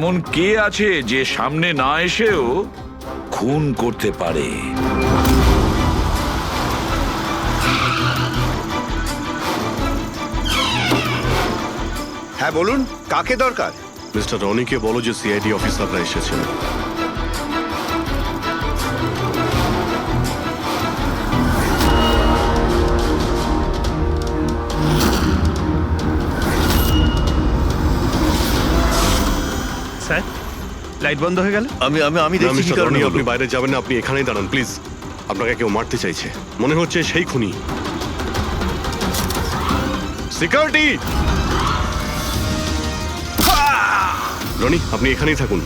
এমন কে আছে যে সামনে না এসেও খুন করতে পারে? হ্যাঁ বলুন, কাকে দরকার? মিস্টার রনিকে বলো যে সিআইডি অফিসাররা এসেছেন। স্যার, লাইট বন্ধ হয়ে গেল। আমি আমি আমি না, দেখছি কি মিস্টার কারণে রনি, হলো। আপনি বাইরে যাবেন না, আপনি এখানেই দাঁড়ান প্লিজ। আপনাকে কেউ মারতে চাইছে, মনে হচ্ছে সেই খুনি। সিকিউরিটি! রনি, আপনি এখানেই থাকুন।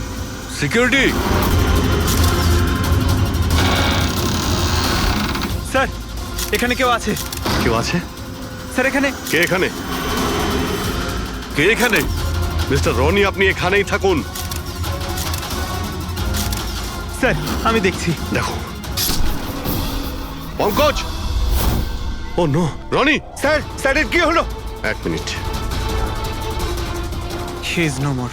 সিকিউরিটি! স্যার, এখানে কেউ আছে। কেউ আছে? স্যার, এখানে। কে এখানে? কে এখানে? মিস্টার রনি, আপনি এখানেই থাকুন। স্যার, আমি দেখছি। দেখো Pankaj! Oh no, Rony! Sir, স্যারের কি হলো? এক minute, he is no more.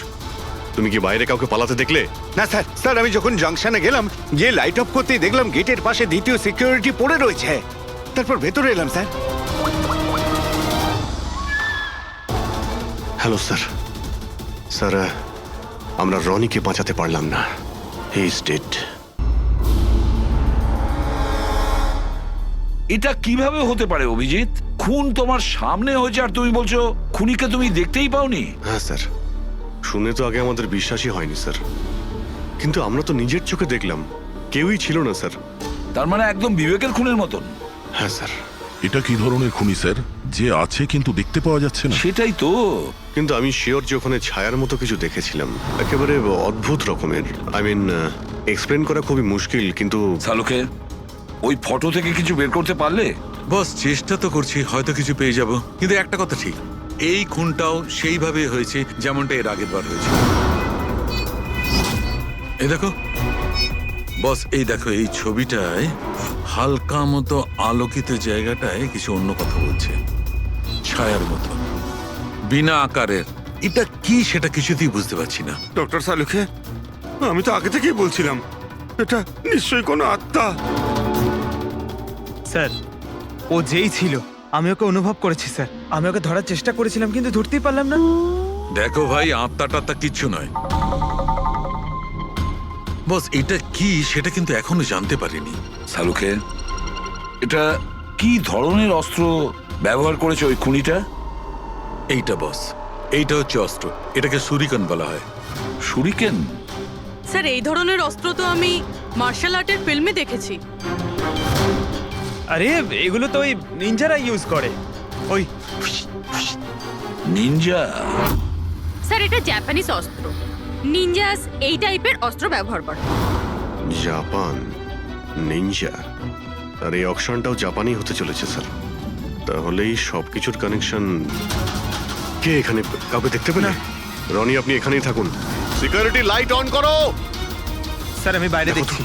তুমি কি বাইরে কাউকে পালাতে দেখলে? না স্যার, স্যার আমি যখন জাংশনে গেলাম, গিয়ে লাইট অফ করতেই দেখলাম গেটের পাশে দ্বিতীয় সিকিউরিটি পড়ে রয়েছে। তারপর ভেতরে এলাম স্যার। Hello sir. স্যার, আমরা রনিকে বাঁচাতে পারলাম না। He is dead. এটা কিভাবে হতে পারে অভিজিৎ? খুন তোমার সামনে হয়েছে আর তুমি বলছো খুনিকে তুমি দেখতেই পাওনি? হ্যাঁ স্যার, শুনে তো আগে আমাদের বিশ্বাসই হয়নি স্যার, কিন্তু আমরা তো নিজের চোখে দেখলাম, কেউই ছিল না স্যার। তার মানে একদম বিবেকের খুনের মতন। হ্যাঁ স্যার, এটা কি ধরনের খুনি স্যার, যে আছে কিন্তু দেখতে পাওয়া যাচ্ছে না? সেটাই তো। কিন্তু আমি শিওর যে ওখানে ছায়ার মতো কিছু দেখেছিলাম, একেবারে অদ্ভুত রকমের। আই মিন, এক্সপ্লেন করা খুবই মুশকিল, কিন্তু সালুকে, ওই ফটো থেকে কিছু বের করতে পারলে? বস, চেষ্টা তো করছি, হয়তো কিছু পেয়ে যাব। কিন্তু একটা কথা ঠিক, এই খুনটাও সেইভাবে হয়েছে যেমনটা এর আগের বার হয়েছে। এই দেখো বস, এই দেখো, এই ছবিটায় হালকা মতো আলোকিত জায়গাটায় কিছু অন্য কথা বলছে, ছায়ার মতো, বিনা আকারের। এটা কি সেটা কিছুতেই বুঝতে পারছি না। ডক্টর সালুকে, আমি তো আগে থেকেই বলছিলাম এটা নিশ্চয়ই কোনো আত্মা। স্যার, ও যেই ছিল আমি ওকে অনুভব করেছি স্যার। আমি ওকে ধরার চেষ্টা করেছিলাম কিন্তু ধরতেই পারলাম না। দেখো ভাই, আত্মা টাত্মা কিচ্ছু নয়। বস, এটা কি সেটা কিন্তু এখনো জানতে পারিনি। সালুকে, এটা কি ধরনের অস্ত্র ব্যবহার করেছে ওই খুনিটা? এইটা বস, এইটা হচ্ছে অস্ত্র, এটাকে সুরিকান বলা হয়। শুরিকেন? স্যার, এই ধরনের অস্ত্র তো আমি মার্শাল আর্টের ফিল্মে দেখেছি। আরে এগুলো তো ওই নিনজারা ইউজ করে, ওই। নিনজা? স্যার, এটা জাপানিজ অস্ত্র। নিনজাস এই টাইপের অস্ত্র ব্যবহার করে। জাপান, নিনজা, আর এই অকশনটাও জাপানি হতে চলেছে স্যার। তাহলেই সবকিছুর কানেকশন। কে এখানে? কাউকে দেখতে পেলে? রনি, আপনি এখানেই থাকুন। সিকিউরিটি, লাইট অন করো। স্যার, আমি বাইরে দেখছি।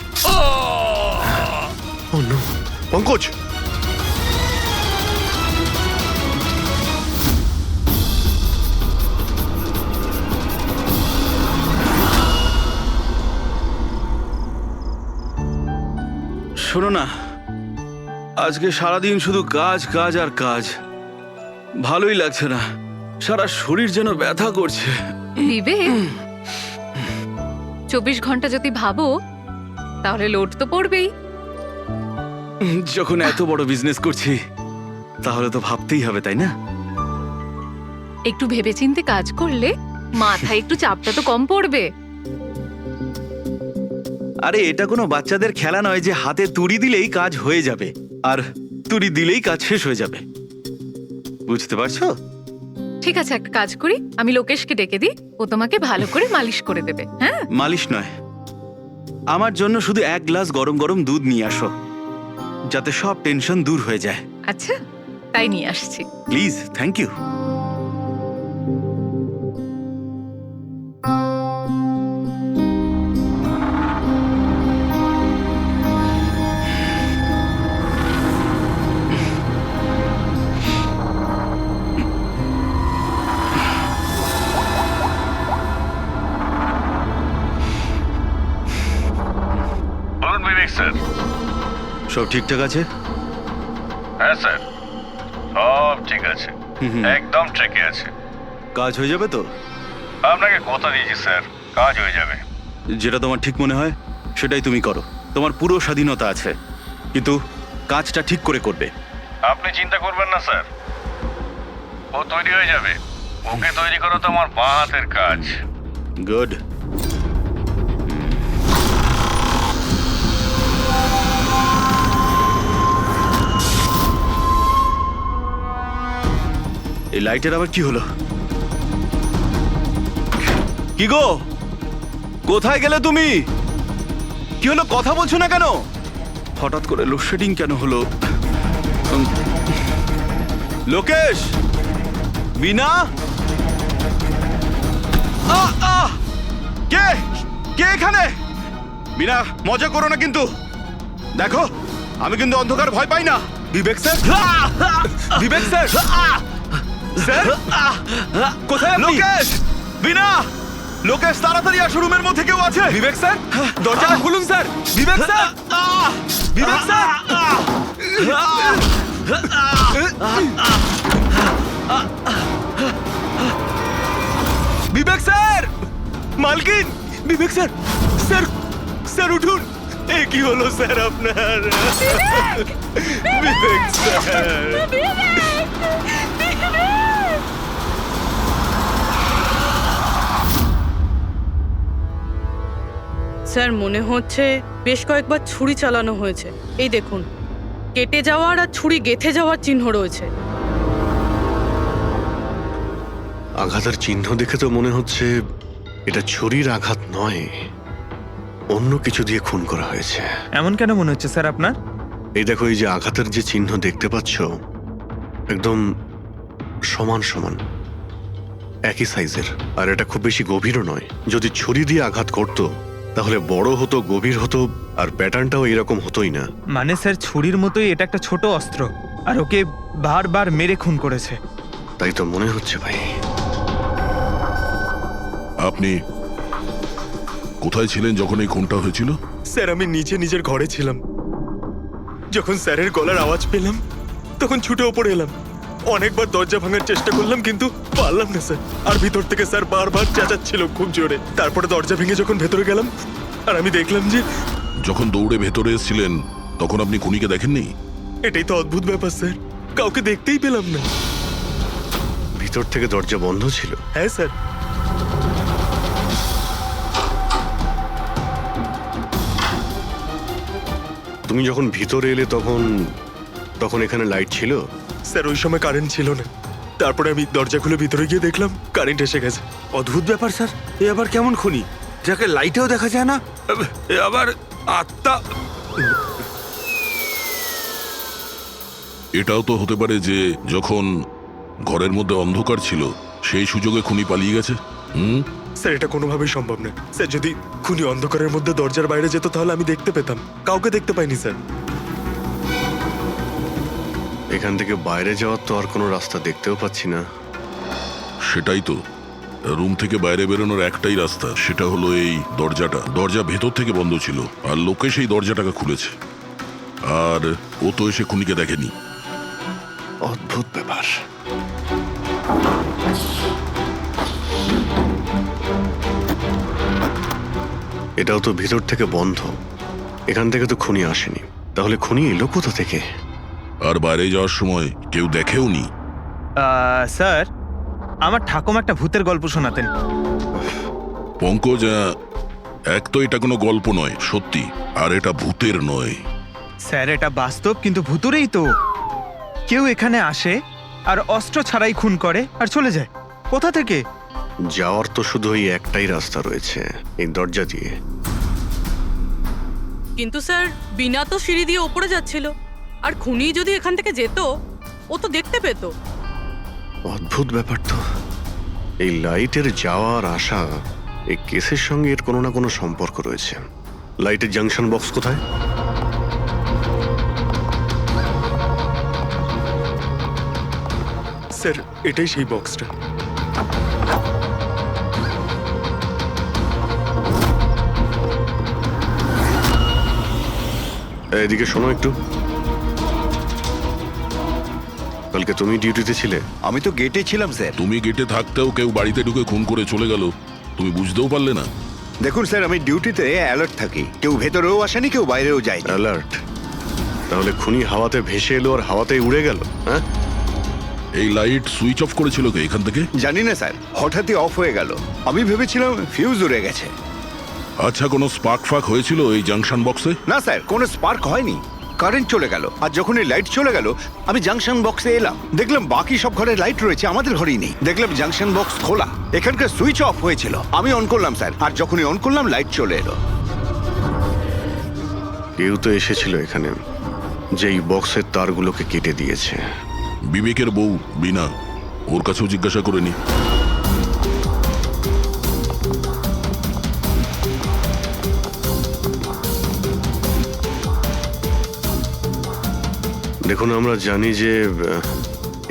ও নো, পঙ্কজ! শোনো না, আজকে সারাদিন শুধু কাজ কাজ আর কাজ, ভালোই লাগছে না। সারা শরীর যেন ব্যথা করছে। বিবেক, 24 ঘন্টা যদি ভাবো তাহলে লোড তো পড়বেই। যখন এত বড় বিজনেস করছি তাহলে তো ভাবতেই হবে, তাই না? একটু ভেবেচিন্তে কাজ করলে মাথায় একটু চাপটা তো কম পড়বে। আরে এটা কোনো বাচ্চাদের খেলা নয় যে হাতে তুড়ি দিলেই কাজ হয়ে যাবে আর তুড়ি দিলেই কাজ শেষ হয়ে যাবে, বুঝতে পারছো? ঠিক আছে, একটা কাজ করি, আমি লোকেশকে ডেকে দিই, ও তোমাকে ভালো করে মালিশ করে দেবে। হ্যাঁ, মালিশ নয়, আমার জন্য শুধু এক গ্লাস গরম গরম দুধ নিয়ে আসো, যাতে সব টেনশন দূর হয়ে যায়। আচ্ছা, তাই নিয়ে আসছি। Please, thank you. স্যার। সব ঠিকঠাক আছে? হ্যাঁ স্যার, সব ঠিক আছে, একদম ট্রেকে আছে। কাজ হয়ে যাবে তো? আপনাকে কথা দিয়েছি স্যার, কাজ হয়ে যাবে। যেটা তোমার ঠিক মনে হয় সেটাই তুমি করো, তোমার পুরো স্বাধীনতা আছে, কিন্তু কাজটা ঠিক করে করবে। আপনি চিন্তা করবেন না স্যার, ও তৈরি হয়ে যাবে। ওকে তৈরি করা তো আমার বাঁ হাতের কাজ। গুড। এই লাইটের আবার কি হলো? কি গো, কোথায় গেলে তুমি? কি হলো, কথা বলছো না কেন? হঠাৎ করে লোডশেডিং কেন হলো? লোকেশ, বিনা, কে কে এখানে? বিনা, মজা করো না কিন্তু। দেখো, আমি কিন্তু অন্ধকার ভয় পাই না। বিবেক স্যার, বিবেক স্যার, স্যার কোথায় আপনি? লোকেশ, বিনা, লোকেশ তাড়াতাড়ি আসো, রুমের মধ্যে কেউ আছে। বিবেক স্যার, দরজাটা খুলুন স্যার। বিবেক স্যার, বিবেক স্যার, বিবেক স্যার, মালকিন, বিবেক স্যার, স্যার, স্যার উঠুন। এ কি হলো স্যার আপনার? বিবেক স্যার, স্যার মনে হচ্ছে বেশ কয়েকবার ছুরি চালানো হয়েছে। এই দেখুন, কেটে যাওয়ার আর ছুরি গেঁথে যাওয়ার চিহ্ন রয়েছে। আঘাতের চিহ্ন দেখে তো মনে হচ্ছে এটা ছুরির আঘাত নয়, অন্য কিছু দিয়ে খুন করা হয়েছে। এমন কেন মনে হচ্ছে স্যার আপনার? এই দেখো, এই যে আঘাতের যে চিহ্ন দেখতে পাচ্ছ, একদম সমান সমান, একই সাইজের, আর এটা খুব বেশি গভীরও নয়। যদি ছুরি দিয়ে আঘাত করতো তাহলে বড় হতো, গভীর হতো, আর প্যাটার্নটাও এরকম হতোই না। মানে স্যার ছুরির মতোই এটা একটা ছোট অস্ত্র, আর ওকে বারবার মেরে খুন করেছে। তাই তো মনে হচ্ছে ভাই। আপনি কোথায় ছিলেন যখন এই খুনটা হয়েছিল? স্যার আমি নিজের ঘরে ছিলাম। যখন স্যারের গলার আওয়াজ পেলাম তখন ছুটে ওপরে এলাম। অনেকবার দরজা ভাঙার চেষ্টা করলাম কিন্তু পারলাম না স্যার। আর ভিতর থেকে স্যার বারবার চেঁচাচ্ছিল খুব জোরে। তারপরে দরজা ভেঙে যখন ভেতরে গেলাম আর আমি দেখলাম যে... যখন দৌড়ে ভেতরে এসেছিলেন তখন আপনি খুনিকে দেখেননি? এটাই তো অদ্ভুত ব্যাপার স্যার, কাউকে দেখতেই পেলাম না। ভিতর থেকে দরজা বন্ধ ছিল? হ্যাঁ স্যার। তুমি যখন ভিতরে এলে তখন তখন এখানে লাইট ছিল? স্যার ওই সময় কারেন্ট ছিল না। তারপরে আমি দরজা খুলে ভিতরে গিয়ে দেখলাম কারেন্ট এসে গেছে। অদ্ভুত ব্যাপার স্যার, এ আবার কেমন খুনি যাকে লাইটেও দেখা যায় না? এ আবার আত্মা। এটাও তো হতে পারে যে যখন ঘরের মধ্যে অন্ধকার ছিল সেই সুযোগে খুনি পালিয়ে গেছে। স্যার এটা কোনোভাবেই সম্ভব না স্যার। যদি খুনি অন্ধকারের মধ্যে দরজার বাইরে যেত তাহলে আমি দেখতে পেতাম, কাউকে দেখতে পাইনি স্যার। এখান থেকে বাইরে যাওয়ার তো আর কোনো রাস্তা দেখতেও পাচ্ছি না। সেটাই তো, রুম থেকে বাইরে বেরোনোর একটাই রাস্তা, সেটা হলো এই দরজাটা। দরজা ভেতর থেকে বন্ধ ছিল আর লোকে সেই দরজাটাকে খুলেছে, আর ও তো এসে খুনিকে দেখেনি। অদ্ভুত ব্যাপার। এটাও তো ভিতর থেকে বন্ধ, এখান থেকে তো খুনি আসেনি। তাহলে খুনি এলো কোথা থেকে? আর বাইরে যাওয়ার সময় কেউ দেখেও নি। স্যার আমার ঠাকুমা একটা ভূতের গল্প শোনাতেন। পঙ্কজ, এক তো এটা কোনো গল্প নয়, সত্যি, আর এটা ভূতের নয়। স্যার এটা বাস্তব, কিন্তু ভূতুরেই তো। কেউ এখানে আসে আর অস্ত্র ছাড়াই খুন করে আর চলে যায়। কোথা থেকে? যাওয়ার তো শুধু ওই একটাই রাস্তা রয়েছে, এই দরজা দিয়ে। কিন্তু স্যার বিনা তো সিঁড়ি দিয়ে ওপরে যাচ্ছিল, আর খুনি যদি এখান থেকে যেত ও তো দেখতে পেত। অদ্ভুত ব্যাপার তো। এই লাইটের যাওয়ার আসা, এই কেসের সঙ্গে এর কোনো না কোনো সম্পর্ক রয়েছে। লাইটের জাংশন বক্স কোথায়? স্যার এটাই সেই বক্সটা। এদিকে শোনো একটু। কালকে তুমি ডিউটিতে ছিলে? আমি তো গেটে ছিলাম স্যার। তুমি গেটে থাকতেও কেউ বাড়িতে ঢুকে খুন করে চলে গেল, তুমি বুঝতেও পারলে না? দেখুন স্যার, আমি ডিউটিতে অ্যালার্ট থাকি, কেউ ভেতরেও আসেনি, কেউ বাইরেও যায়নি। অ্যালার্ট? তাহলে খুনি হাওয়াতে ভেসে এলো আর হাওয়াতেই উড়ে গেল? হ্যাঁ, এই লাইট সুইচ অফ করেছিল কে এখান থেকে? জানি না স্যার, হঠাৎই অফ হয়ে গেল। আমি ভেবেছিলাম ফিউজ উড়ে গেছে। আচ্ছা, কোনো স্পার্ক ফাক হয়েছিল এই জাংশন বক্সে? না স্যার, কোনো স্পার্ক হয়নি, কারেন্ট চলে গেল। আর যখন এই লাইট চলে গেল, আমি জাংশন বক্সে এলাম, দেখলাম বাকি সব ঘরে লাইট রয়েছে, আমাদের ঘরেই নেই। দেখলাম জাংশন বক্স খোলা, এখানকার সুইচ অফ হয়েছিল। আমি অন করলাম স্যার, আর যখনই অন করলাম লাইট চলে এলো। কেউ তো এসেছিল এখানে, যেই বক্সের তারগুলোকে কেটে দিয়েছে। বিবেকের বউ বিনা, ওর কাছেও জিজ্ঞাসা করে নি। দেখুন, আমরা জানি যে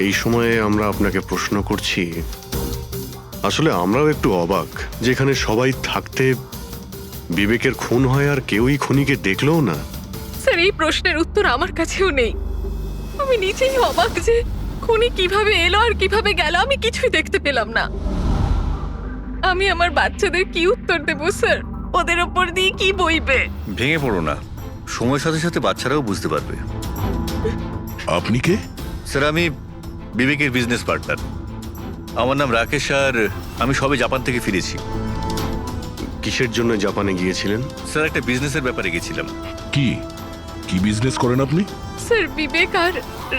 এই সময়ে আমরা আপনাকে প্রশ্ন করছি। আসলে আমরাও একটু অবাক, যেখানে সবাই থাকতে বিবেকের খুন হয় আর কেউই খুনিকে দেখলোও না। স্যার, এই প্রশ্নের উত্তর আমার কাছেও নেই। আমি নিজেই অবাক যে খুনি কিভাবে এলো আর কিভাবে গেল, আমি কিছুই দেখতে পেলাম না। আমি আমার বাচ্চাদের কি উত্তর দেব স্যার? ওদের ওপর দিয়ে কি বইবে? ভেঙে পড়ো না, সময়ের সাথে সাথে বাচ্চারাও বুঝতে পারবে। আপনি কে? স্যার, আমি বিবেকের বিজনেস পার্টনার। আমার নাম রাকেশ, আর আমি সবে জাপান থেকে ফিরেছি। কিসের জন্য জাপানে গিয়েছিলেন? স্যার, একটা বিজনেসের ব্যাপারে গেছিলাম। কি কি বিজনেস করেন আপনি? স্যার, বিবেক আর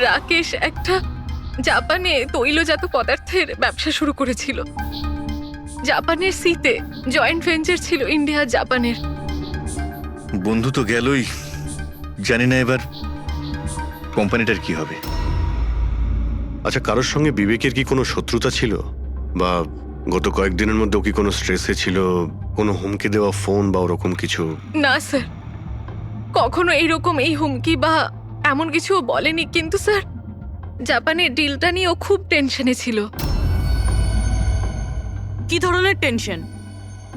রাকেশ একটা জাপানে তৈলজাত পদার্থের ব্যবসা শুরু করেছিল। জাপানের সিতে জয়েন্ট ভেঞ্চার ছিল ইন্ডিয়া জাপানের। বন্ধু তো গেলই, জানি না এবার কোম্পানিটার কি হবে। আচ্ছা, কারোর সঙ্গে বিবেকের কি কোনো শত্রুতা ছিল, বা গত কয়েকদিনের মধ্যে ও কি কোনো স্ট্রেসে ছিল, কোনো হুমকি দেওয়া ফোন বা ওরকম কিছু? না স্যার, কখনো এইরকম এই হুমকি বা এমন কিছু বলেনি। কিন্তু স্যার, জাপানের ডিলটা নিয়ে ও খুব টেনশনে ছিল। কি ধরনের টেনশন?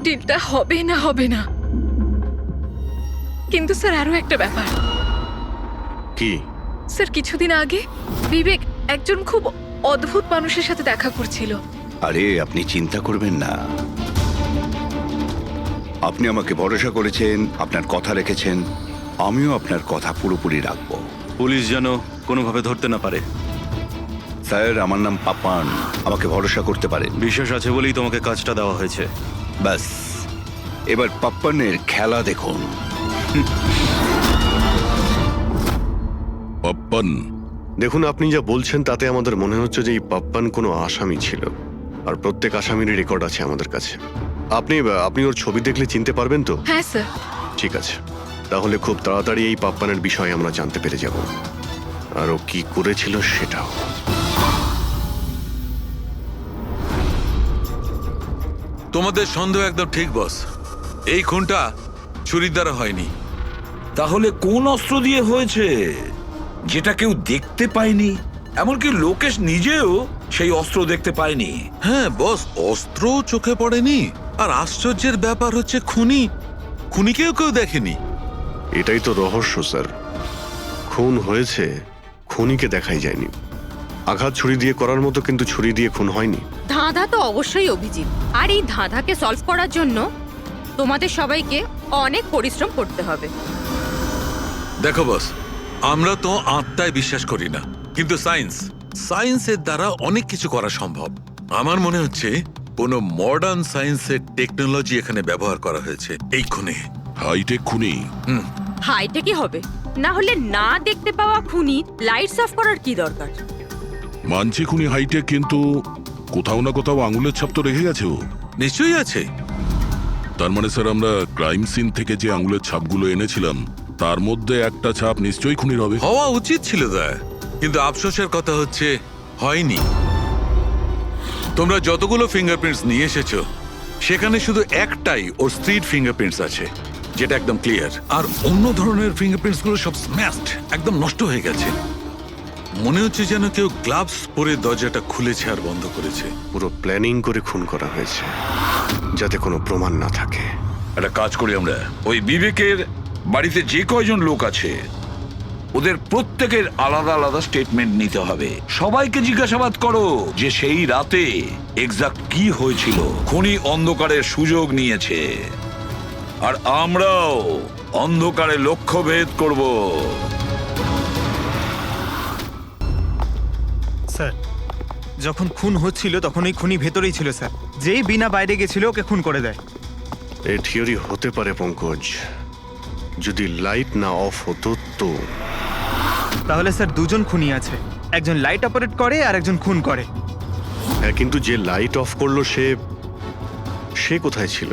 ডিলটা হবে না হবে না। কিন্তু স্যার, আরো একটা ব্যাপার। কি? স্যার, কিছুদিন আগে বিবেক একজন খুব অদ্ভুত মানুষের সাথে দেখা করছিল। আরে আপনি চিন্তা করবেন না, আপনি আমাকে ভরসা করেছেন, আপনার কথা রেখেছেন, আমিও আপনার কথা পুরোপুরি রাখবো। পুলিশ যেন কোনোভাবে ধরতে না পারে। স্যার, আমার নাম পাপান, আমাকে ভরসা করতে পারেন। বিশ্বাস আছে বলেই তোমাকে কাজটা দেওয়া হয়েছে। ব্যাস, এবার পাপ্পানের খেলা দেখুন। পাপ্পান? দেখুন, আপনি যা বলছেন তাতে আমাদের মনে হচ্ছে যে এই পাপ্পান কোনো আসামি ছিল, আর প্রত্যেক আসামিরই রেকর্ড আছে আমাদের কাছে। আপনি ওর ছবি দেখলে চিনতে পারবেন তো? হ্যাঁ স্যার। ঠিক আছে, তাহলে খুব তাড়াতাড়ি এই পাপ্পানের বিষয়ে আমরা জানতে পেরে যাব, আর ও কি করেছিল সেটাও। তোমাদের সন্দেহ একদম ঠিক বস। এই খুনটা ছুরির দ্বারা হয়নি। তাহলে কোন অস্ত্র দিয়ে হয়েছে, যেটা কেউ দেখতে পায়নি? এমনকি লোকেশ নিজেও সেই অস্ত্র দেখতে পায়নি। হ্যাঁ বস, অস্ত্র চোখে পড়েনি, আর আশ্চর্যের ব্যাপার হচ্ছে খুনিকেও কেউ দেখেনি। এটাই তো রহস্য স্যার, খুন হয়েছে, খুনিকে দেখাই যায়নি। আঘাত ছুরি দিয়ে করার মতো, কিন্তু ছুরি দিয়ে খুন হয়নি। ধাঁধা তো অবশ্যই অভিজিৎ, আর এই ধাঁধাকে সলভ করার জন্য তোমাদের সবাইকে অনেক পরিশ্রম করতে হবে। দেখো বস, আমরা তো আত্মায় বিশ্বাস করি না, কিন্তু সায়েন্সের দ্বারা অনেক কিছু করা সম্ভব। আমার মনে হচ্ছে কোনো মডার্ন সায়েন্সের টেকনোলজি এখানে ব্যবহার করা হয়েছে এই খুনে। হাইটেক খুনি? হাইটেকই হবে, না হলে না দেখতে পাওয়া খুনি লাইটস অফ করার কি দরকার? মানছি খুনি হাইটেক, কিন্তু কোথাও না কোথাও আঙুলের ছাপ তো রেখে গেছে ও। নিশ্চয়ই আছে। তার মানে স্যার, আমরা ক্রাইম সিন থেকে যে আঙুলের ছাপগুলো এনেছিলাম তার মধ্যে একটা ছাপ নিশ্চয়ই খুনির হবে। হওয়া উচিত ছিল দা, কিন্তু আফসোসের কথা হচ্ছে হয়নি। তোমরা যতগুলো ফিঙ্গারপ্রিন্টস নিয়ে এসেছো, সেখানে শুধু একটাই ওর স্ত্রীর ফিঙ্গারপ্রিন্টস আছে, যেটা একদম ক্লিয়ার। আর অন্য ধরনের ফিঙ্গারপ্রিন্টস গুলো সব স্ম্যাশড, একদম নষ্ট হয়ে গেছে। মনে হচ্ছে যেন কেউ গ্লাভস পরে দরজাটা খুলেছে আর বন্ধ করেছে। পুরো প্ল্যানিং করে খুন করা হয়েছে, যাতে কোনো প্রমাণ না থাকে। একটা কাজ করি আমরা, ওই বিবেকের বাড়িতে যে কয়জন লোক আছে ওদের প্রত্যেকের আলাদা আলাদা স্টেটমেন্ট নিতে হবে। সবাইকে জিজ্ঞাসাবাদ করো যে সেই রাতে এক্সাক্ট কি হয়েছিল। খুনি অন্ধকারের সুযোগ নিয়েছে, আর আমরাও অন্ধকারে লক্ষ্যভেদ করব। স্যার, যখন খুন হচ্ছিল তখন ওই খুনি ভেতরেই ছিল স্যার। যেই বিনা বাইরে গেছিল ওকে খুন করে দেয়। এই থিওরি হতে পারে পঙ্কজ, যদি লাইট না অফ হতো তো। তাহলে স্যার দুজন খুনি আছে, একজন লাইট অপারেট করে আর একজন খুন করে। হ্যাঁ, কিন্তু যে লাইট অফ করলো সে কোথায় ছিল?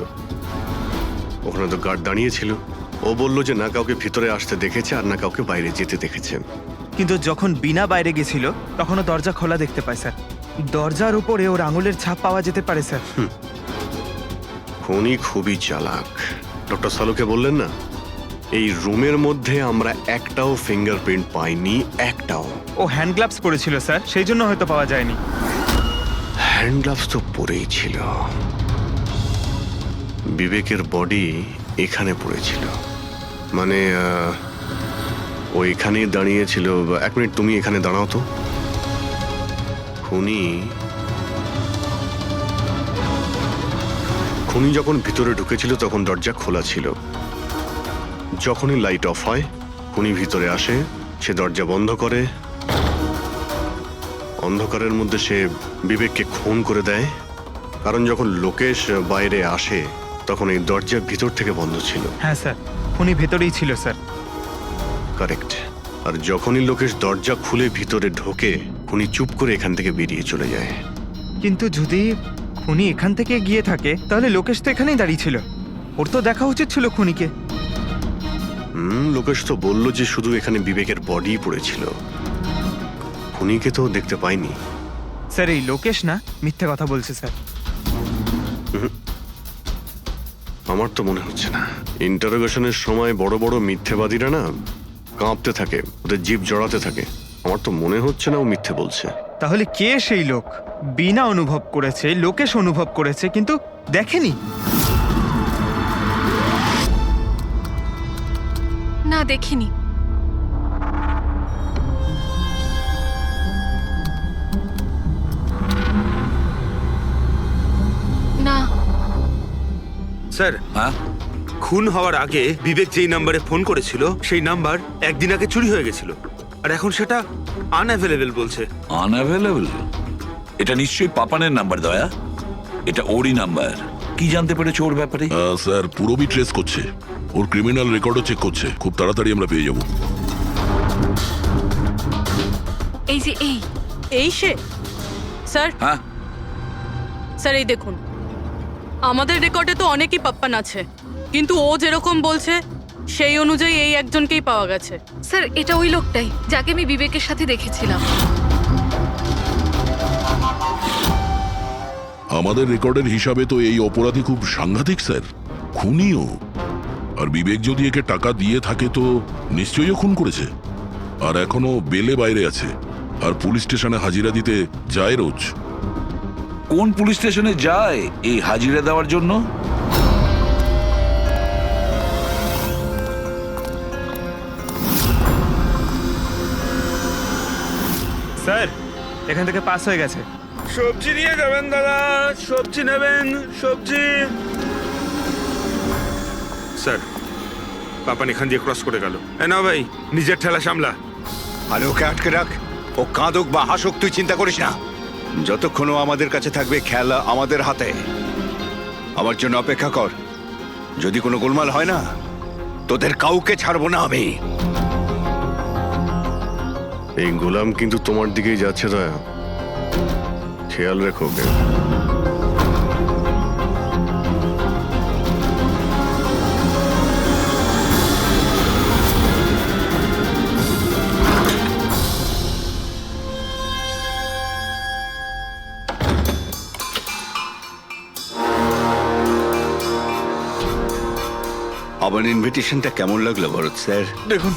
ওখানে তো গার্ড দাঁড়িয়ে ছিল। ও বলল যে না কাউকে ভিতরে আসতে দেখেছে আর না কাউকে বাইরে যেতে দেখেছে। কিন্তু যখন বিনা বাইরে গেছিল তখনও দরজা খোলা দেখতে পায় স্যার। দরজার উপরে ওর আঙুলের ছাপ পাওয়া যেতে পারে স্যার। খুনি খুবই চালাক। ডক্টর সালুকে বললেন না, এই রুমের মধ্যে আমরা একটাও ফিঙ্গারপ্রিন্ট পাইনি, একটাও। ও হ্যান্ড গ্লাভস পরেছিল স্যার, সেই জন্য হয়তো পাওয়া যায়নি। হ্যান্ড গ্লাভস তো পরেই ছিল। বিবেকের বডি এখানে পড়েছিল, মানে ও এখানে দাঁড়িয়েছিল। এক মিনিট, তুমি এখানে দাঁড়াও তো। খুনি যখন ভিতরে ঢুকেছিল তখন দরজা খোলা ছিল। যখনই লাইট অফ হয় খুনি ভিতরে আসে, সে দরজা বন্ধ করে। অন্ধকারের মধ্যে সে বিবেককে খুন করে দেয়, কারণ যখন লোকেশ বাইরে আসে তখন এই দরজা ভিতর থেকে বন্ধ ছিল। হ্যাঁ স্যার, খুনি ভেতরেই ছিল স্যার। কারেক্ট। আর যখনই লোকেশ দরজা খুলে ভিতরে ঢোকে খুনি চুপ করে এখান থেকে বেরিয়ে চলে যায়। কিন্তু যদি খুনি এখান থেকে গিয়ে থাকে তাহলে লোকেশ তো এখানেই দাঁড়িয়ে ছিল, ওর তো দেখা উচিত ছিল খুনিকে। লোকেশ তো বললো যে শুধু এখানে বিবেকের বডি পড়েছিল, খুনিকে তো দেখতে পাইনি। স্যার এই লোকেশ না মিথ্যে কথা বলছে স্যার। আমার তো মনে হচ্ছে না। ইন্টারোগেশনের সময় বড় বড় মিথ্যেবাদীরা না কাঁপতে থাকে, ওদের জিভ জড়াতে থাকে। আমার তো মনে হচ্ছে না ও মিথ্যে বলছে। তাহলে কে সেই লোক? বিনা অনুভব করেছে, লোকেশ অনুভব করেছে কিন্তু দেখেনি। না, দেখিনি। না। স্যার, হ্যাঁ, খুন হওয়ার আগে বিবেক যেই নাম্বারে ফোন করেছিল সেই নাম্বার একদিন আগে চুরি হয়ে গেছিল, আর এখন সেটা আনঅ্যাভেলেবেল বলছে। আনঅ্যাভেলেবল? এটা নিশ্চয়ই পাপানের নাম্বার দয়া। এটা ওরই নাম্বার। কি জানতে পেরেছো ওর ব্যাপারে? স্যার, পুরোবি ট্রেস করছে, ওর ক্রিমিনাল রেকর্ডও চেক করছে। খুব তাড়াতাড়ি আমরা পেয়ে যাব। এই যে এই সে? স্যার, হ্যাঁ, স্যার এই দেখুন, আমাদের রেকর্ডে তো অনেকই পাপ্পান আছে, কিন্তু ও যেরকম বলছে সেই অনুযায়ী এই একজনকেই পাওয়া গেছে। স্যার, এটা ওই লোকটাই যাকে আমি বিবেকের সাথে দেখেছিলাম। আমাদের রেকর্ডের হিসাবে তো এই অপরাধী খুব সাংঘাতিক স্যার, খুনিও। আর বিবেক যদি একে টাকা দিয়ে থাকে তো নিশ্চয়ই ও খুন করেছে। আর এখনো বেলে বাইরে আছে, আর পুলিশ স্টেশনে হাজিরা দিতে যায় রোজ। কোন পুলিশ স্টেশনে যায় এই হাজিরা দেওয়ার জন্য? স্যার এখান থেকে পাস হয়ে গেছে। সবজি নিয়ে যাবেন দাদা, সবজি নেবেন, সবজি। স্যার, পাপান এখান দিয়ে ক্রস করে গেল। না ভাই, নিজের ঠেলা সামলা। আরে ওকে আটকে রাখ, ও কাঁদুক বা হাসুক তুই চিন্তা করিস না। যতক্ষণ ও আমাদের কাছে থাকবে খেলা আমাদের হাতে। আমার জন্য অপেক্ষা কর। যদি কোনো গোলমাল হয় না, তোদের কাউকে ছাড়বো না আমি। এই গোলাম কিন্তু তোমার দিকেই যাচ্ছে দয়া, খেয়াল রেখো ওকে। আমার ইনভিটেশনটা কেমন লাগলো ভরত স্যার? দেখুন,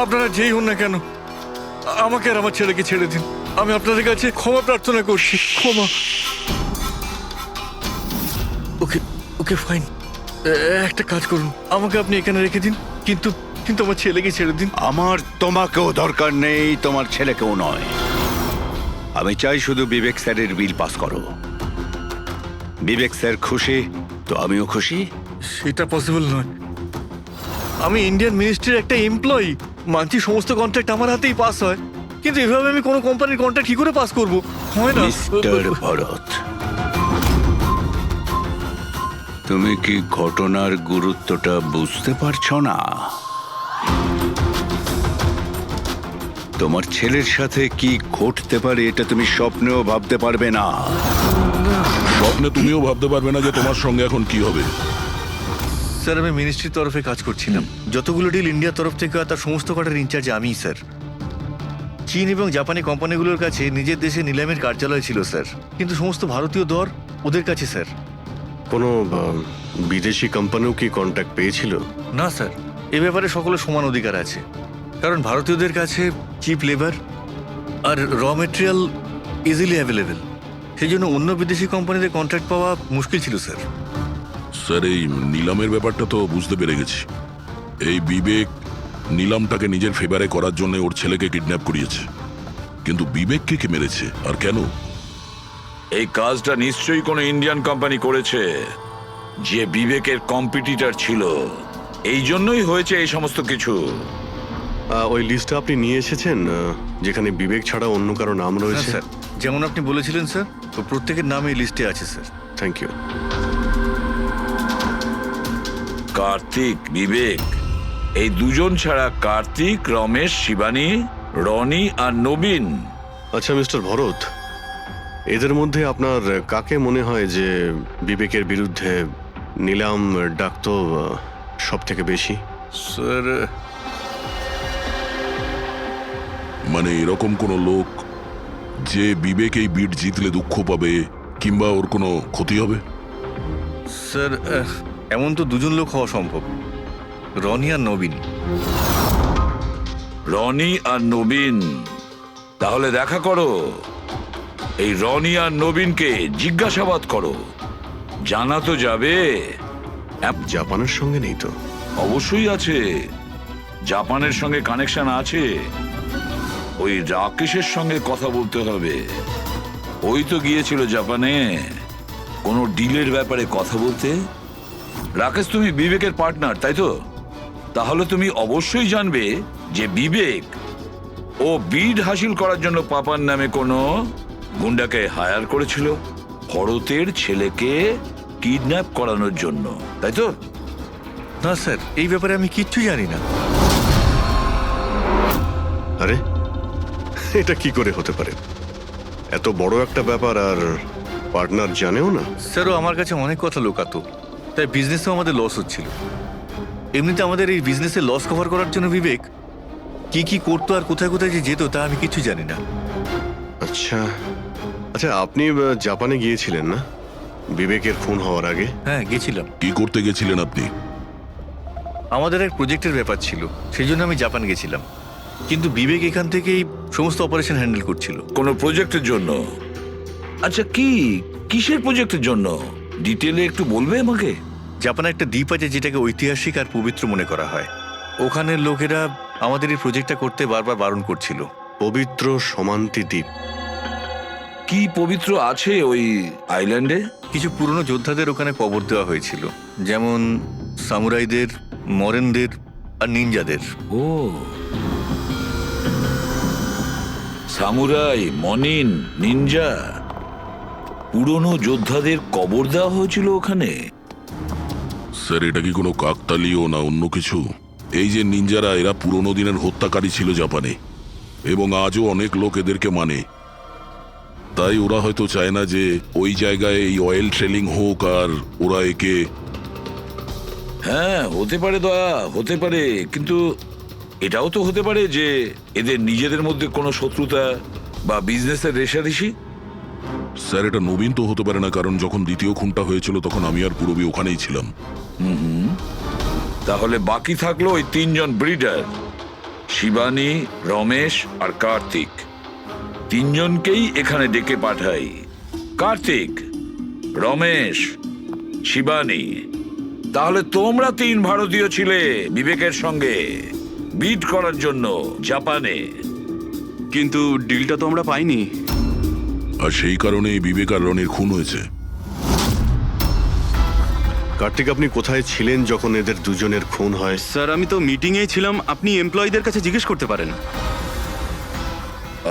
আপনারা যেই হন না কেন, আমাকে আর আমার ছেলেকে ছেড়ে দিন। আমি আপনাদের কাছে ক্ষমা প্রার্থনা করছি, ক্ষমা। ওকে ওকে ফাইন, একটা কাজ করুন, আমাকে আপনি এখানে রেখে দিন, কিন্তু কিন্তু আমার ছেলেকে ছেড়ে দিন। আমার তোমাকেও দরকার নেই, তোমার ছেলেকেও নয়। আমি চাই শুধু বিবেক স্যারের বিল পাস করো। বিবেক স্যার খুশি তো আমিও খুশি। সেটা পসিবল নয়। আমি ইন্ডিয়ান মিনিস্ট্রির একটা এমপ্লয়ি, মানছি সমস্ত কন্ট্রাক্ট আমার হাতেই পাস হয়, কিন্তু এভাবে আমি কোনো কোম্পানির কন্ট্রাক্ট কি করে পাস করব? হয় না। মিস্টার ভরত, তুমি কি ঘটনার গুরুত্বটা বুঝতে পারছো না? তোমার ছেলের সাথে কি ঘটতে পারে এটা তুমি স্বপ্নেও ভাবতে পারবে না। স্বপ্নে তুমিও ভাবতে পারবে না যে তোমার সঙ্গে এখন কি হবে। স্যার, আমি মিনিস্ট্রির তরফে কাজ করছিলাম। যতগুলো ডিল ইন্ডিয়ার তরফ থেকে হয় তার সমস্ত কটার ইনচার্জ আমিই স্যার। চীন এবং জাপানি কোম্পানিগুলোর কাছে নিজের দেশে নিলামের কার্যালয় ছিল স্যার, কিন্তু সমস্ত ভারতীয় দর ওদের কাছে স্যার। কোনো বিদেশি কোম্পানিও কি কন্ট্যাক্ট পেয়েছিল? না স্যার, এ ব্যাপারে সকলের সমান অধিকার আছে, কারণ ভারতীয়দের কাছে চিপ লেবার আর র মেটেরিয়াল ইজিলি অ্যাভেলেবেল। সেই জন্য অন্য বিদেশি কোম্পানিতে কন্ট্রাক্ট পাওয়া মুশকিল ছিল স্যার। স্যার, এই নিলামের ব্যাপারটা তো বুঝতে পেরে গেছি। এই বিবেক নিলামটাকে নিজের ফেভারে করার জন্য ওর ছেলেকে কিডন্যাপ করিয়েছে, কিন্তু বিবেককে কে মেরেছে আর কেন? এই কাজটা নিশ্চয়ই কোনো ইন্ডিয়ান কোম্পানি করেছে, যে বিবেকের কম্পিটিটর ছিল। এই জন্যই হয়েছে এই সমস্ত কিছু। ওই লিস্টটা আপনি নিয়ে এসেছেন যেখানে বিবেক ছাড়া অন্য কারো নাম হ্যাঁ রয়েছে? স্যার, যেমন আপনি বলেছিলেন স্যার, তো প্রত্যেকের নাম এই লিস্টে আছে sir. Thank you. Kartik, Vivek, এই দুজন ছাড়া কার্তিক, রমেশ, শিবানী, রনি আর নবীন। আচ্ছা মিস্টার ভরত, এদের মধ্যে আপনার কাকে মনে হয় যে বিবেকের বিরুদ্ধে নিলাম ডাকত সব থেকে বেশি? স্যার, মানে এরকম কোনো লোক যে বিবেক এই বিট জিতলে দুঃখ পাবে কিংবা ওর কোনো ক্ষতি হবে? স্যার এমন তো দুজন লোক হওয়া সম্ভব, রনি আর নবীন। রনি আর নবীন? তাহলে দেখা করো, এই রনি আর নবীনকে জিজ্ঞাসাবাদ করো, জানা তো যাবে। জাপানের সঙ্গে নেই তো? অবশ্যই আছে, জাপানের সঙ্গে কানেকশন আছে। ওই রাকেশের সঙ্গে কথা বলতে হবে। ওই তো গিয়েছিল জাপানে কোনো ডিলের ব্যাপারে কথা বলতে। রাকেশ, তুমি বিবেকের পার্টনার তাই তো? তাহলে তুমি অবশ্যই জানবে যে বিবেক ও বিড হাসিল করার জন্য পাপার নামে কোনো গুন্ডাকে হায়ার করেছিল ভরতের ছেলেকে কিডন্যাপ করানোর জন্য, তাই তো? না স্যার, এই ব্যাপারে আমি কিচ্ছু জানি না। আরে এটা কি করে হতে পারে? এত বড় একটা ব্যাপার আর পার্টনার জানেও না? স্যারও আমার কাছে অনেক কথা লোকাতো, তাই বিজনেসেও আমাদের লস হচ্ছিল। এমনিতে আমাদের এই বিজনেসে লস কভার করার জন্য বিবেক কি কি করতো আর কোথায় কোথায় যে যেত তা আমি কিছু জানি না। আচ্ছা আচ্ছা, আপনি জাপানে গিয়েছিলেন না বিবেকের খুন হওয়ার আগে? হ্যাঁ, গেছিলাম। কি করতে গেছিলেন আপনি? আমাদের এক প্রজেক্টের ব্যাপার ছিল, সেই জন্য আমি জাপান গেছিলাম, কিন্তু বিবেক এখান থেকেই সমস্ত অপারেশন হ্যান্ডেল করছিল। কোনো প্রজেক্টের জন্য? আচ্ছা, কিসের প্রজেক্টের জন্য ডিটেলে একটু বলবে আমাকে? জাপানে একটা দ্বীপ আছে যেটাকে ঐতিহাসিক আর পবিত্র মনে করা হয়। ওখানের লোকেরা আমাদের এই প্রজেক্টটা করতে বারবার বারণ করছিল। পবিত্র সমান্তি দ্বীপ? কি পবিত্র আছে ওই আইল্যান্ডে? কিছু পুরনো যোদ্ধাদের ওখানে কবর দেওয়া হয়েছিল, যেমন সামুরাইদের, মরেনদের আর নিনজাদের। ও, সামুরাই, মনিন, নিনজা, পুরনো যোদ্ধাদের কবর দেওয়া হয়েছিল ওখানে? স্যার, এটা কি কোনো কাকতালীয় না অন্য কিছু? এই যে নিনজারা, এরা পুরনো দিনের হত্যাকারী ছিল জাপানে, এবং আজও অনেক লোক এদেরকে মানে। তাই ওরা হয়তো চায় না যে ওই জায়গায় এই অয়েল ট্রেলিং হোক, আর ওরা একে... হ্যাঁ, হতে পারে দয়া, হতে পারে, কিন্তু এটাও তো হতে পারে যে এদের নিজেদের মধ্যে কোনো শত্রুতা বা বিজনেসের রেষারেষি। স্যার, এটা নবীন তো হতে পারে না, কারণ যখন দ্বিতীয় খুনটা হয়েছিল তখন আমি আর পূরবী ওখানেই ছিলাম। তাহলে বাকি থাকলো ওই তিনজন ব্রিডার, শিবানী, রমেশ আর কার্তিক। তিনজনকেই এখানে ডেকে পাঠাই। কার্তিক, রমেশ, শিবানী, তাহলে তোমরা 3 ভারতীয় ছিলে বিবেকের সঙ্গে বিট করার জন্য জাপানে। কিন্তু ডিলটা তো আমরা পাইনি। আর সেই কারণেই বিবেক আর রনির খুন হয়েছে। কার্তিক, আপনি কোথায় ছিলেন যখন এদের দুজনের খুন হয়? স্যার আমি তো মিটিংয়েই ছিলাম, আপনি এমপ্লয়ীদের কাছে জিজ্ঞেস করতে পারেন।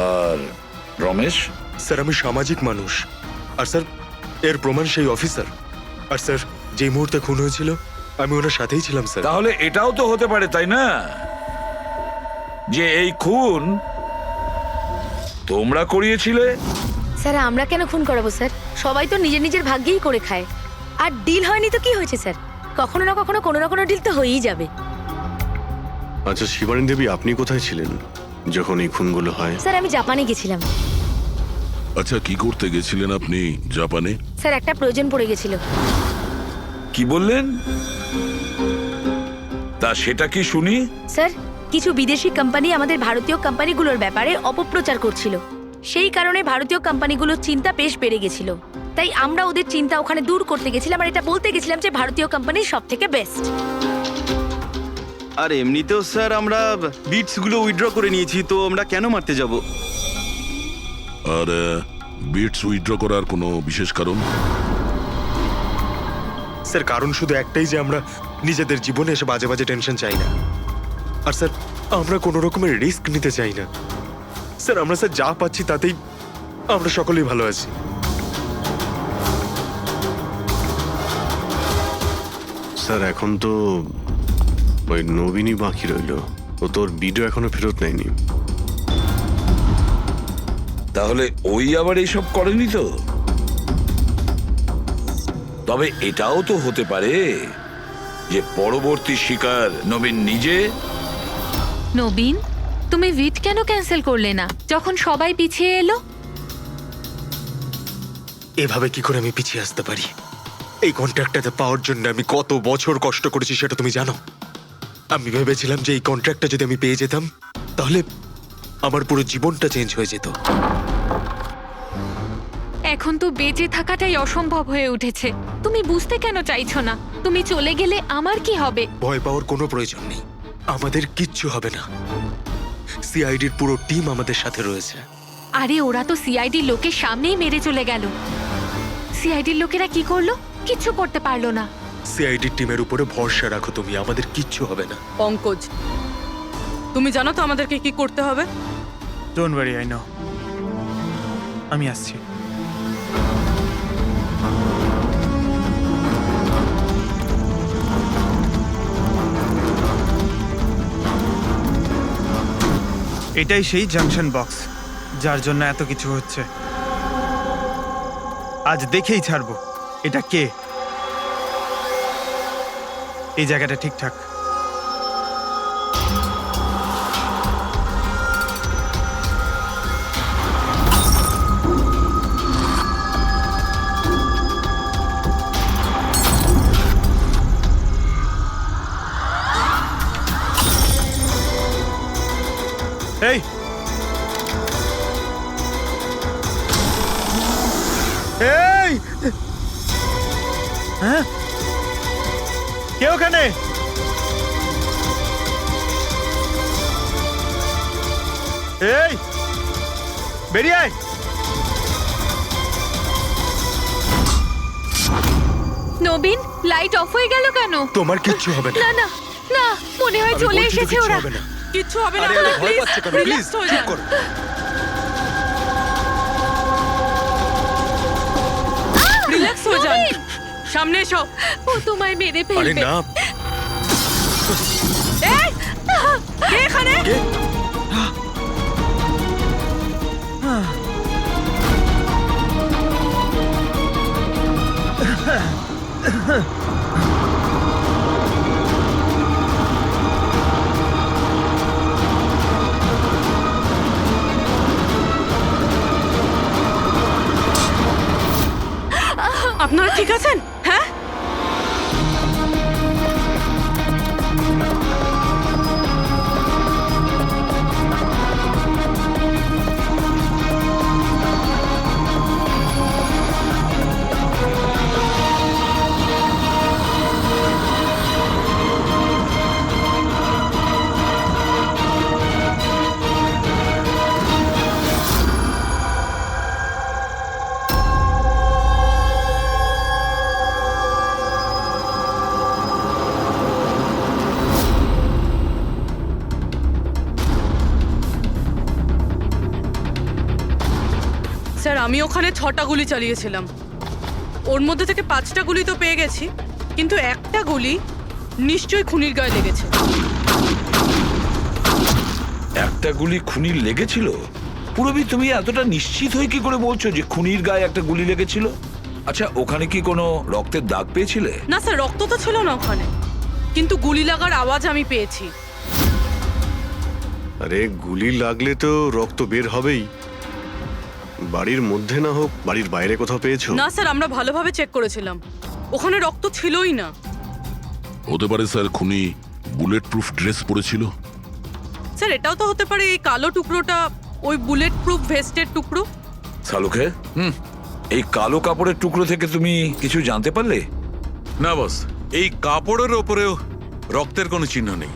আর রমেশ? স্যার আমি সামাজিক মানুষ, আর স্যার এর প্রমাণ সেই অফিসার। আর স্যার যে মুহূর্তে খুন হয়েছিল আমি ওনার সাথেই ছিলাম স্যার। তাহলে এটাও তো হতে পারে, তাই না, যে এই খুন তোমরা করিয়েছিলে? স্যার আমরা কেন খুন করাবো স্যার? সবাই তো নিজের নিজের ভাগ্যেই করে খায়। আর ডিল হয়নি তো কি হয়েছে স্যার? কখনো না কখনো কোনো না কোনো ডিল তো হয়েই যাবে। আচ্ছা শিবানী দেবী, আপনি কোথায় ছিলেন যখন এই খুনগুলো হয়? স্যার আমি জাপানে গেছিলাম। আচ্ছা, কি করতে গেছিলেন আপনি জাপানে? স্যার একটা প্রয়োজন পড়ে গেছিল। কি বললেন? তা সেটা কি শুনি? স্যার কিছু বিদেশি কোম্পানি আমাদের ভারতীয় কোম্পানিগুলোর ব্যাপারে অপপ্রচার করছিল। সেই কারণে ভারতীয় কোম্পানিগুলোর চিন্তা বেশ বেড়ে গেছিল। তাই আমরা ওদের চিন্তা ওখানে দূর করতে গেছিলাম, আর এটা বলতে গেছিলাম যে ভারতীয় কোম্পানি সব থেকে বেস্ট। আর এমনিতেও স্যার আমরা বিটস গুলো উইথড্র করে নিয়েছি, তো আমরা কেন মারতে যাব? আর বিটস উইথড্র করার কোনো বিশেষ কারণ? স্যার কারণ শুধু একটাই, যে আমরা নিজেদের জীবনে এসে বাজে বাজে টেনশন চাই না। আর স্যার আমরা কোনো রকমের রিস্ক নিতে চাই না। স্যার আমরা স্যার যা পাচ্ছি তাতেই আমরা সকলেই ভালো আছি। স্যার এখন তো ওই নবীনই বাকি রইল, ও তোর ভিডিও এখনো ফেরত নেয়নি। তাহলে ওই আবার এইসব করেনি তো? তবে এটাও তো হতে পারে যে পরবর্তী শিকার নবীন নিজে। নবীন, তুমি ভিট কেন ক্যান্সেল করলে না যখন সবাই পিছিয়ে এলো? এভাবে কি করে আমি পিছিয়ে আসতে পারি? এই কন্ট্রাক্টটাতে পাওয়ার জন্য আমি কত বছর কষ্ট করেছি সেটা তুমি জানো। আমি ভেবেছিলাম যে এই কন্ট্রাক্টটা যদি আমি পেয়ে যেতাম তাহলে আমার পুরো জীবনটা চেঞ্জ হয়ে যেত। এখন তো বেঁচে থাকাটাই অসম্ভব হয়ে উঠেছে। তুমি বুঝতে কেন চাইছো না? তুমি চলে গেলে আমার কি হবে? ভয় পাওয়ার কোনো প্রয়োজন নেই, আমাদের কিচ্ছু হবে না। সিআইডির পুরো টিম আমাদের সাথে রয়েছে। আরে ওরা তো সিআইডির লোকের সামনেই মেরে চলে গেল। সিআইডির লোকেরা কি করলো? কিচ্ছু করতে পারলো না। সিআইডির টিমের উপরে ভরসা রাখো তুমি, আমাদের কিচ্ছু হবে না। পঙ্কজ, তুমি জানো তো আমাদেরকে কি করতে হবে? Don't worry, I know. আমি আসছি। এটাই সেই জাংশন বক্স যার জন্য এত কিছু হচ্ছে। আজ দেখেই ছাড়বো এটা কে। এই জায়গাটা ঠিকঠাক। এই এই হ্যাঁ, কে ওখানে? এই বেরিয়ে আয়। নবীন, লাইট অফ হয়ে গেল কেন? তোমার কিচ্ছু হবে না। না না না, মনে হয় আমি চলে বলছি তো এসেছে কিচ্ছু ওরা। হবে না। কিচ্ছু হবে না, আরে আরে ভয় প্লিজ পাচ্ছে কেন? প্লিজ রিল্যাক্স হয়ে চুপ যান। করো। রিল্যাক্স হয়ে যান। সামনে এসো। ও তোমায় মেরে আরে ফেলবে। না, এই, কে এখানে? কে? আপনারা ঠিক আছেন? হ্যাঁ, আমি ওখানে 6টা গুলি চালিয়েছিলাম। ওর মধ্যে থেকে 5টা গুলি তো পেয়ে গেছি, কিন্তু একটা গুলি নিশ্চয়ই খুনির গায়ে লেগেছে। একটা গুলি খুনির লেগেছিল? পুরবি, তুমি এতটা নিশ্চিত হয়ে কি করে বলছো যে খুনির গায়ে একটা গুলি লেগেছিল? আচ্ছা, ওখানে কি কোনো রক্তের দাগ পেয়েছিলে? না স্যার, রক্ত তো ছিল না ওখানে, কিন্তু গুলি লাগার আওয়াজ আমি পেয়েছি। আরে গুলি লাগলে তো রক্ত বের হবেই। বাড়ির মধ্যে না হোক, বাড়ির বাইরে কোথাও পেয়েছো? না স্যার, আমরা ভালোভাবে চেক করেছিলাম, ওখানে রক্ত ছিলই না। হতে পারে স্যার খুনি বুলেট প্রুফ ড্রেস পরেছিল। স্যার, এটাও তো হতে পারে এই কালো টুকরোটা ওই বুলেট প্রুফ ভেস্টের টুকরো। সালুকে, এই কালো কাপড়ের টুকরো থেকে তুমি কিছু জানতে পারলে? না বস, এই কাপড়ের ওপরেও রক্তের কোনো চিহ্ন নেই।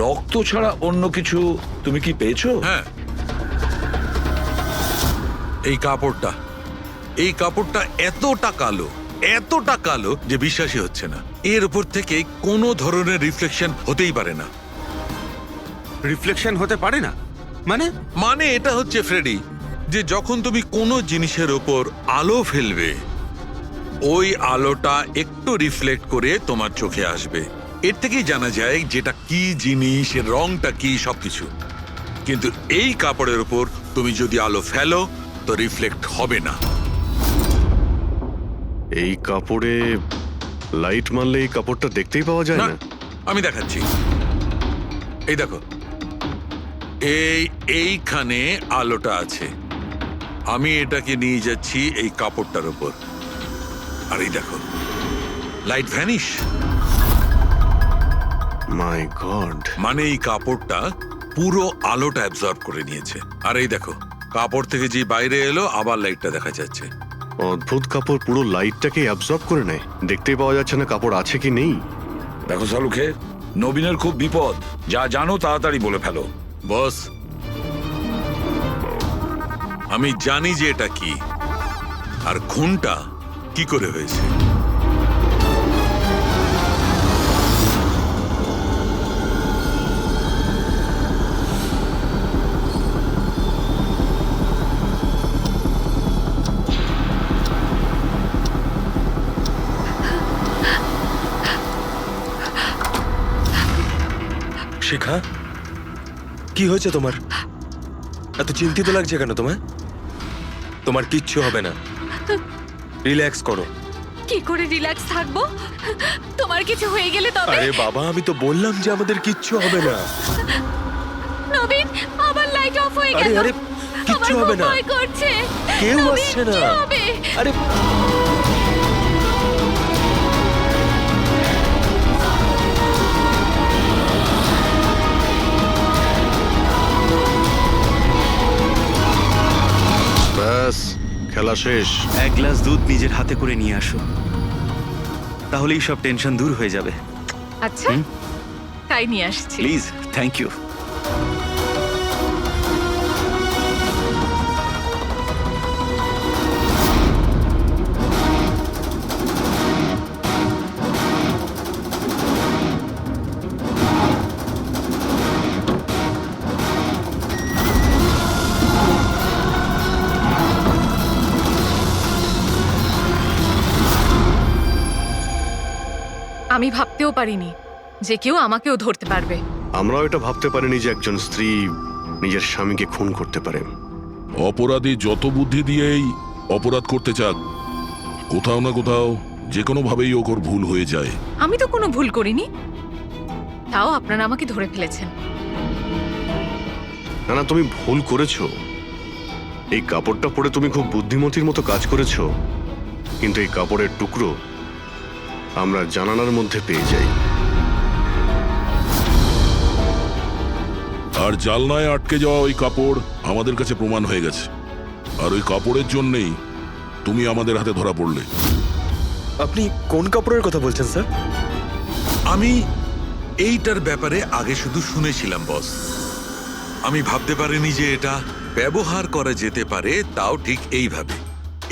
রক্ত ছাড়া অন্য কিছু তুমি কি পেয়েছো? হ্যাঁ, এই কাপড়টা এতটা কালো যে বিশ্বাসই হচ্ছে না। এর উপর থেকে কোনো ধরনের রিফ্লেকশন হতেই পারে না। রিফ্লেকশন হতে পারে না মানে এটা হচ্ছে ফ্রেডি, যে যখন তুমি কোনো জিনিসের ওপর আলো ফেলবে, ওই আলোটা একটু রিফ্লেক্ট করে তোমার চোখে আসবে। এর থেকেই জানা যায় যেটা কি জিনিস, এর রংটা কি, সবকিছু। কিন্তু এই কাপড়ের উপর তুমি যদি আলো ফেলো তো রিফ্লেক্ট হবে না। এই কাপড়ে লাইট মারলে এই কাপড়টা দেখতেই পাওয়া যায় না। আমি দেখাচ্ছি, এই দেখো, এইখানে আলোটা আছে। আমি এটাকে নিয়ে যাচ্ছি এই কাপড়টার উপর, আর এই দেখো, লাইট ভ্যানিশ। মাই গড! মানে এই কাপড়টা পুরো আলোটা অ্যাবজর্ব করে নিয়েছে। আর এই দেখো, কাপড় থেকে যে বাইরে এলো আবার লাইটটা দেখা যাচ্ছে। অদ্ভুত, কাপড় পুরো লাইটটাকে অ্যাবজর্ব করে নেয়, দেখতেই পাওয়া যাচ্ছে না কাপড় আছে কি নেই। দেখো সালুকে, নবীনের খুব বিপদ। যা জানো তাড়াতাড়ি বলে ফেলো। বস, আমি জানি যে এটা কি, আর খুনটা কি করে হয়েছে। শিখা, কি হয়েছে তোমার? এত চিন্তিত লাগছে কেন তোমায়? তোমার কিচ্ছু হবে না, রিল্যাক্স করো। কি করে রিল্যাক্স থাকবো? তোমার কিছু হয়ে গেলে তবে? আরে বাবা, আমি তো বললাম যে আমাদের কিচ্ছু হবে না। নবীন, আবার লাইট অফ হয়ে আরে গেল। আরে, কিচ্ছু আমার হবে খুব না, ভয় করছে। কেউ নবীন, আসছে না। কি হবে? আরে ব্যাস, খেলা শেষ। এক গ্লাস দুধ নিজের হাতে করে নিয়ে আসো, তাহলেই সব টেনশন দূর হয়ে যাবে। আচ্ছা, তাই নিয়ে আসছি। Please, thank you. আমি ভাবতেও পারিনি যে কেউ আমাকেও ধরতে পারবে। আমরাও এটা ভাবতে পারিনি যে একজন স্ত্রী নিজের স্বামীকে খুন করতে পারে। অপরাধী যত বুদ্ধি দিয়েই অপরাধ করতে চাক, কোথাও না কোথাও যে কোনো ভাবেই ওর ভুল হয়ে যায়। আমি তো কোনো ভুল করিনি, তাও আপনারা আমাকে ধরে ফেলেছেন। না না, তুমি ভুল করেছো। এই কাপড়টা পরে তুমি খুব বুদ্ধিমতীর মতো কাজ করেছো, কিন্তু এই কাপড়ের টুকরো আমরা জানালার মধ্যে পেয়ে যাই। আর জালনায় আটকে যাওয়া ওই কাপড় আমাদের কাছে প্রমাণ হয়ে গেছে, আর ওই কাপড়ের জন্যেই তুমি আমাদের হাতে ধরা পড়লে। আপনি কোন কাপড়ের কথা বলছেন স্যার? আমি এইটার ব্যাপারে আগে শুধু শুনেছিলাম বস। আমি ভাবতে পারিনি যে এটা ব্যবহার করা যেতে পারে, তাও ঠিক এইভাবে।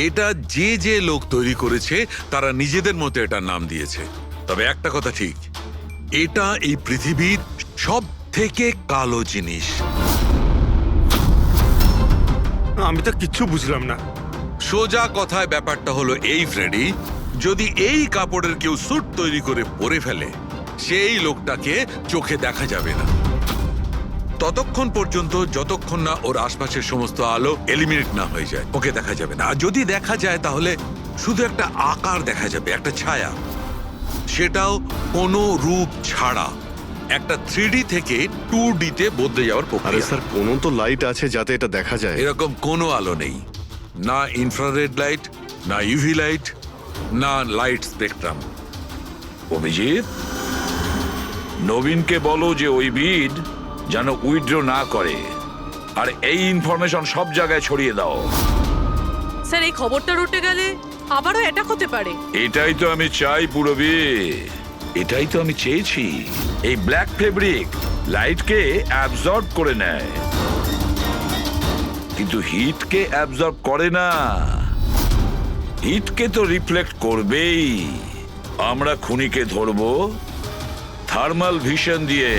এটা যে যে লোক তৈরি করেছে তারা নিজেদের মতো এটার নাম দিয়েছে। তবে একটা কথা ঠিক, এটা এই পৃথিবীর সব থেকে কালো জিনিস। আমি তো কিচ্ছু বুঝলাম না। সোজা কথায় ব্যাপারটা হলো এই ফ্রেডি, যদি এই কাপড়ের কেউ স্যুট তৈরি করে পরে ফেলে, সেই লোকটাকে চোখে দেখা যাবে না ততক্ষণ পর্যন্ত, যতক্ষণ না ওর আশপাশের সমস্ত আলো এলিমিনেট না হয়ে যায়। ওকে দেখা যাবে না। আর যদি দেখা যায় তাহলে শুধু একটা আকার দেখা যাবে, একটা ছায়া, সেটাও কোনো রূপ ছাড়া। একটা 3D থেকে 2D তে বদলে যাওয়ার আরে প্রক্রিয়া। স্যার, কোনো তো লাইট আছে যাতে এটা দেখা যায়। এরকম কোনো আলো নেই, না ইনফ্রারেড লাইট, না ইউভি লাইট, না লাইট স্পেকট্রাম। অভিজিৎ, নবীনকে বলো যে ওই বিড যেন উইথড্র না করে, আর এই ইনফরমেশন সব জায়গায় ছড়িয়ে দাও। স্যার এই খবরটা রটে গেলে আবারও অ্যাটাক হতে পারে। এটাই তো আমি চাই পুরবি, এটাই তো আমি চেয়েছি। এই ব্ল্যাক ফেব্রিক লাইটকে অ্যাবজর্ব করে নেয়, কিন্তু হিটকে অ্যাবজর্ব করে না। হিটকে তো রিফ্লেক্ট করবেই। আমরা খুনিকে ধরবো থার্মাল ভিশন দিয়ে।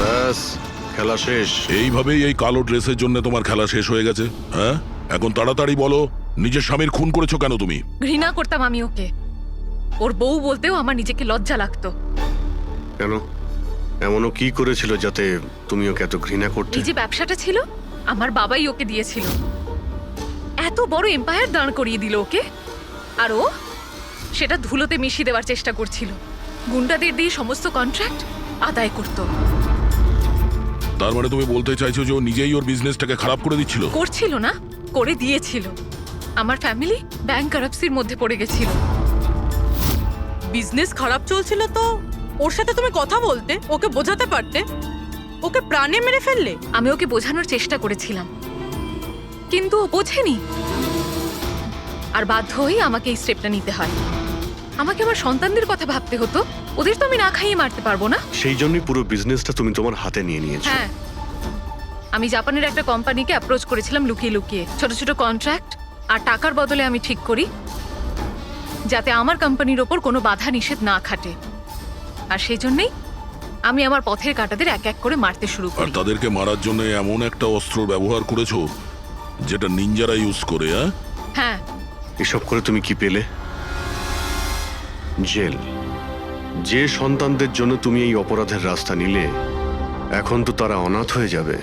ব্যাস, খেলা শেষ। এইভাবেই এই কালো ড্রেসের জন্য তোমার খেলা শেষ হয়ে গেছে? হ্যাঁ, এখন তাড়াতাড়ি বলো, নিজের স্বামীর খুন করেছো কেন তুমি? ঘৃণা করতাম আমি ওকে। ওর বউ বলতেও আমার নিজেকে লজ্জা লাগতো। কেন? এমনও কি করেছিল যাতে তুমি ওকে এত ঘৃণা করতে? এই যে ব্যবসাটা ছিল, আমার বাবাই ওকে দিয়েছিল। এত বড় এম্পায়ার দাঁড় করিয়ে দিল ওকে, আর ও সেটা ধুলোতে মিশিয়ে দেওয়ার চেষ্টা করছিল। গুন্ডাদের দিয়ে সমস্ত কন্ট্রাক্ট আদায় করতো। তার মানে তুমি বলতে চাইছো যে ও নিজেই ওর বিজনেসটাকে খারাপ করে দিচ্ছিল? করছিল না, করে দিয়েছিল। আমার ফ্যামিলি ব্যাংক কারাপসির মধ্যে পড়ে গেছিল। বিজনেস খারাপ চলছিল তো ওর সাথে তুমি কথা বলতে, ওকে বোঝাতে পারতে। ওকে প্রাণে মেরে ফেললে। আমি ওকে বোঝানোর চেষ্টা করেছিলাম, কিন্তু ও বোঝেনি। আর বাধ্য হয়ে আমাকে এই স্টেপটা নিতে হয়। আমাকে আমার সন্তানদের কথা ভাবতে হতো, ওদের তো আমি না খাইয়ে মারতে পারবো না। সেই জন্যই পুরো বিজনেসটা তুমি তোমার হাতে নিয়ে নিয়েছো। হ্যাঁ, আমি জাপানের একটা কোম্পানিকে অ্যাপ্রোচ করেছিলাম লুকিয়ে লুকিয়ে। ছোট ছোট কন্ট্রাক্ট আর টাকার বদলে আমি ঠিক করি যাতে আমার কোম্পানির ওপর কোনো বাধা নিষেধ না খাটে। আর সেই জন্যই আমি আমার পথের কাঁটাদের এক এক করে মারতে শুরু আর করি। তাদেরকে মারার জন্য এমন একটা অস্ত্র ব্যবহার করেছো যেটা নিনজারা ইউজ করে? হ্যাঁ, এসব করে তুমি কি পেলে? জেল। যে সন্তানদের জন্য তুমি এই অপরাধের রাস্তা নিলে, এখন তো তারা অনাথ হয়ে যাবে।